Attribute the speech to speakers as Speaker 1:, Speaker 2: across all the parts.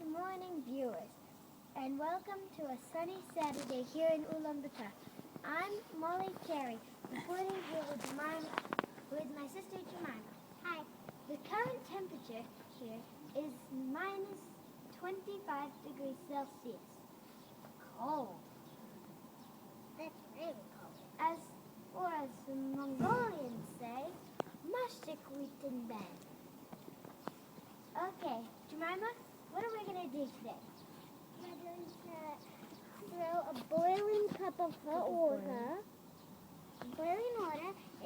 Speaker 1: Good morning, viewers, and welcome to a sunny Saturday here in Ulaanbaatar. I'm Mollie Carey, reporting here with my sister Jemima. Hi. The current temperature here is minus 25 degrees Celsius. Cold.
Speaker 2: That's really cold.
Speaker 1: As the Mongolians say, mashik witten ben. Okay, Jemima, what are we going to do today?
Speaker 2: We're going to throw a boiling cup of hot water,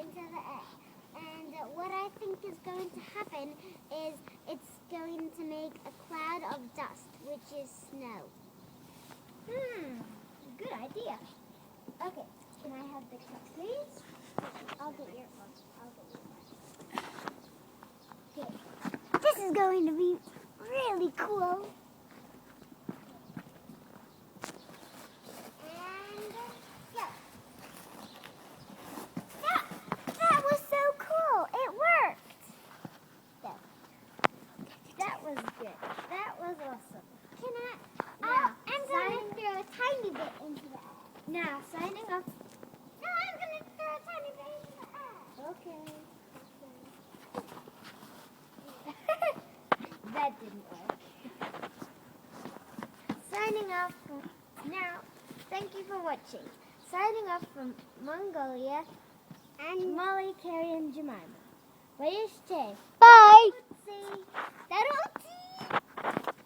Speaker 2: into the air. And what I think is going to happen is it's going to make a cloud of dust, which is snow.
Speaker 1: Good idea. Okay, can I have the cup, please?
Speaker 2: I'll get your one. Okay. This is going to be really cool. And go. That was so cool. It worked.
Speaker 1: That was good. That was awesome.
Speaker 2: I'm going to throw a tiny bit into the air.
Speaker 1: Now, signing off.
Speaker 2: No, I'm going to throw a tiny bit into the air.
Speaker 1: Okay. That didn't work. Signing off now. Thank you for watching. Signing off from Mongolia and Mollie, Carey, and Jemima. Bye.
Speaker 2: Bye. See.